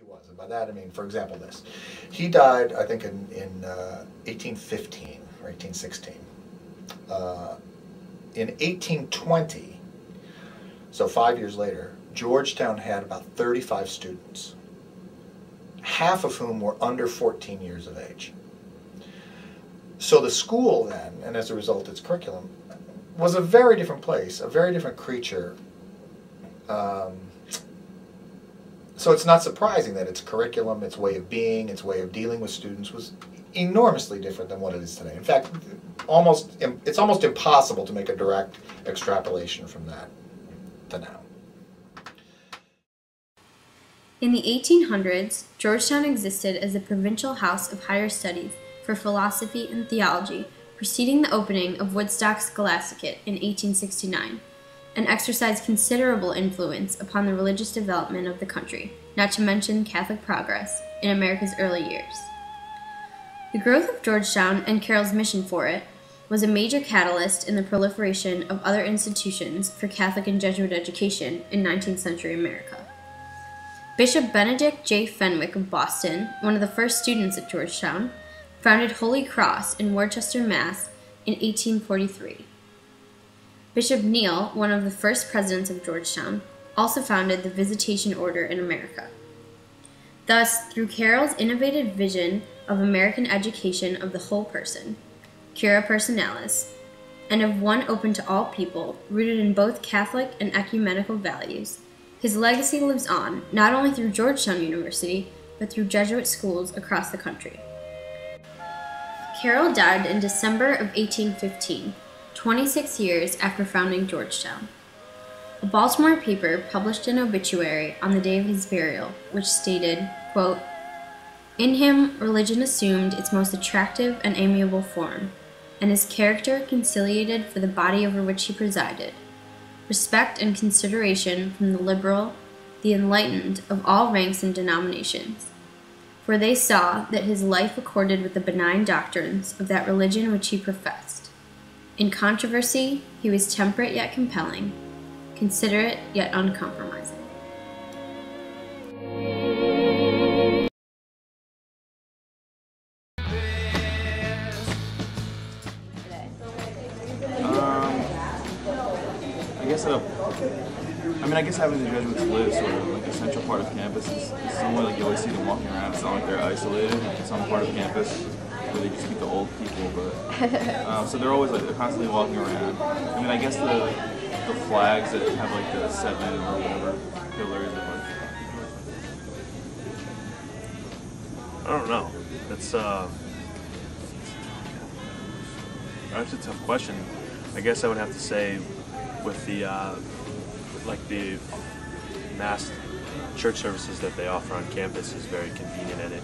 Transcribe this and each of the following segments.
was. And by that I mean, for example, this. He died, I think, in 1815 or 1816. In 1820, so 5 years later, Georgetown had about 35 students, half of whom were under 14 years of age. So the school then, and as a result its curriculum, was a very different place, a very different creature. So it's not surprising that its curriculum, its way of being, its way of dealing with students was enormously different than what it is today. In fact, it's almost impossible to make a direct extrapolation from that to now. In the 1800s, Georgetown existed as a provincial house of higher studies for philosophy and theology, preceding the opening of Woodstock's Scholasticate in 1869, and exercised considerable influence upon the religious development of the country, not to mention Catholic progress, in America's early years. The growth of Georgetown and Carroll's mission for it was a major catalyst in the proliferation of other institutions for Catholic and Jesuit education in 19th century America. Bishop Benedict J. Fenwick of Boston, one of the first students at Georgetown, founded Holy Cross in Worcester, Mass. In 1843. Bishop Neal, one of the first presidents of Georgetown, also founded the Visitation Order in America. Thus, through Carroll's innovative vision of American education of the whole person, cura personalis, and of one open to all people, rooted in both Catholic and ecumenical values, his legacy lives on not only through Georgetown University, but through Jesuit schools across the country. Carroll died in December of 1815, 26 years after founding Georgetown. A Baltimore paper published an obituary on the day of his burial, which stated, quote, "In him religion assumed its most attractive and amiable form, and his character conciliated for the body over which he presided, respect and consideration from the liberal, the enlightened of all ranks and denominations. For they saw that his life accorded with the benign doctrines of that religion which he professed. In controversy, he was temperate yet compelling, considerate yet uncompromising." I guess having the Jesuits live sort of like the central part of campus is somewhere like you always see them walking around. It's not like they're isolated. It's some part of campus where they just meet the old people, but so they're always like they're constantly walking around. I mean, I guess the flags that have like the 7 or whatever pillars and like. I don't know. That's a tough question. I guess I would have to say with the like the mass church services that they offer on campus is very convenient and it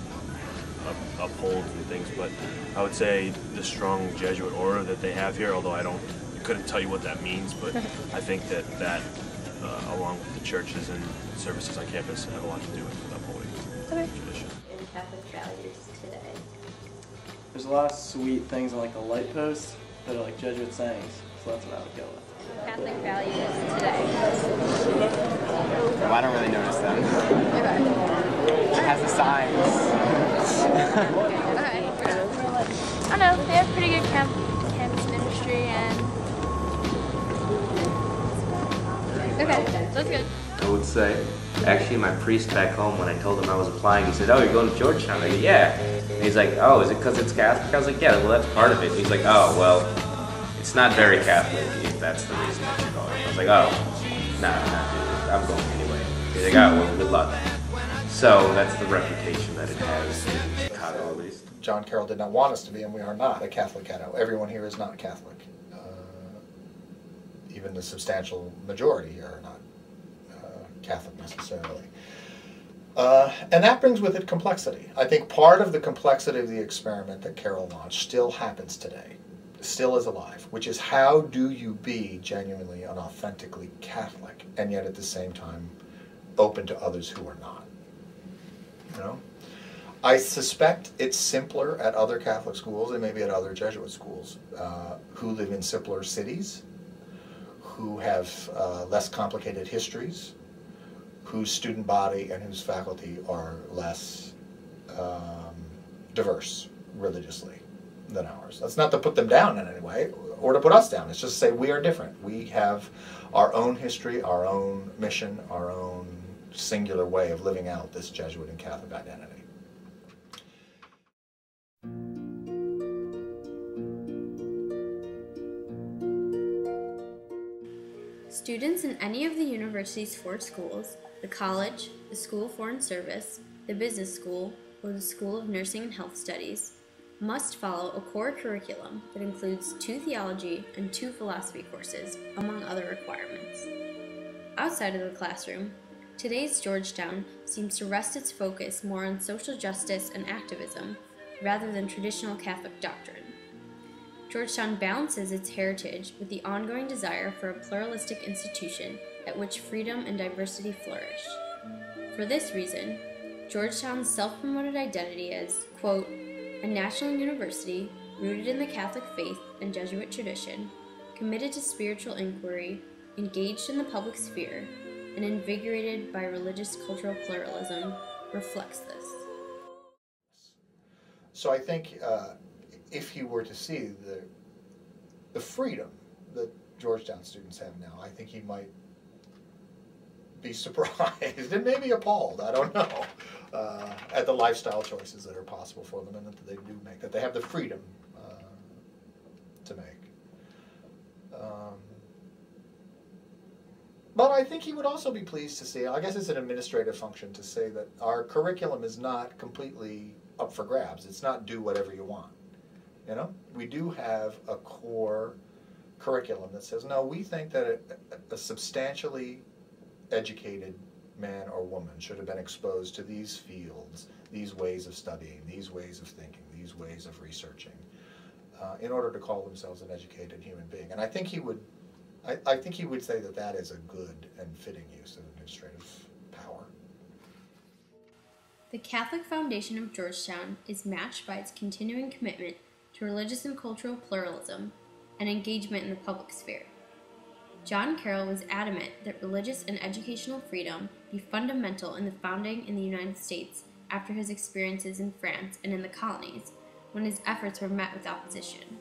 upholds and things, but I would say the strong Jesuit aura that they have here, although I couldn't tell you what that means, but I think that along with the churches and services on campus have a lot to do with upholding tradition. In Catholic values today. There's a lot of sweet things on like the light posts that are like Jesuit sayings, so that's what I would go with. Catholic values today. Well, I don't really notice them. Okay. It has the signs. Okay. I don't know, they have pretty good campus ministry and... Okay, that's good. I would say, actually my priest back home, when I told him I was applying, he said, "Oh, you're going to Georgetown?" I go, "Yeah." And he's like, "Oh, is it because it's Catholic?" I was like, "Yeah, well that's part of it." And he's like, "Oh, well, it's not very Catholic if that's the reason that you're going." I was like, "Oh, no, dude, I'm going anyway." He's like, "Oh, well, good luck." So that's the reputation that it has in Chicago, at least. John Carrol did not want us to be, and we are not a Catholic ghetto. Everyone here is not Catholic. Even the substantial majority here are not Catholic necessarily. And that brings with it complexity. I think part of the complexity of the experiment that Carroll launched still happens today, still is alive, which is how do you be genuinely and authentically Catholic and yet at the same time open to others who are not? You know? I suspect it's simpler at other Catholic schools and maybe at other Jesuit schools who live in simpler cities, who have less complicated histories, whose student body and whose faculty are less diverse religiously than ours. That's not to put them down in any way or to put us down. It's just to say we are different. We have our own history, our own mission, our own singular way of living out this Jesuit and Catholic identity. Students in any of the university's 4 schools, the college, the School of Foreign Service, the business school, or the School of Nursing and Health Studies, must follow a core curriculum that includes 2 theology and 2 philosophy courses, among other requirements. Outside of the classroom, today's Georgetown seems to rest its focus more on social justice and activism rather than traditional Catholic doctrine. Georgetown balances its heritage with the ongoing desire for a pluralistic institution at which freedom and diversity flourish. For this reason, Georgetown's self-promoted identity as, quote, a national university rooted in the Catholic faith and Jesuit tradition, committed to spiritual inquiry, engaged in the public sphere, and invigorated by religious cultural pluralism, reflects this. So I think if you were to see the freedom that Georgetown students have now, I think he might be surprised and maybe appalled, I don't know, at the lifestyle choices that are possible for them and that they do make, that they have the freedom to make. But I think he would also be pleased to see, I guess it's an administrative function to say that our curriculum is not completely up for grabs. It's not do whatever you want. You know, we do have a core curriculum that says, no, we think that a substantially educated man or woman should have been exposed to these fields, these ways of studying, these ways of thinking, these ways of researching, in order to call themselves an educated human being. And I think he would, I think he would say that that is a good and fitting use of administrative power. The Catholic foundation of Georgetown is matched by its continuing commitment to religious and cultural pluralism and engagement in the public sphere. John Carrol was adamant that religious and educational freedom be fundamental in the founding in the United States after his experiences in France and in the colonies, when his efforts were met with opposition.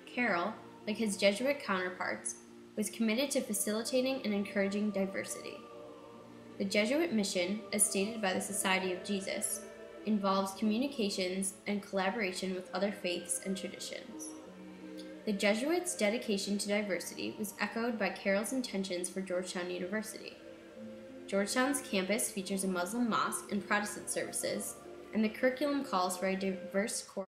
Carroll, like his Jesuit counterparts, was committed to facilitating and encouraging diversity. The Jesuit mission, as stated by the Society of Jesus, involves communications and collaboration with other faiths and traditions. The Jesuits' dedication to diversity was echoed by Carroll's intentions for Georgetown University. Georgetown's campus features a Muslim mosque and Protestant services, and the curriculum calls for a diverse core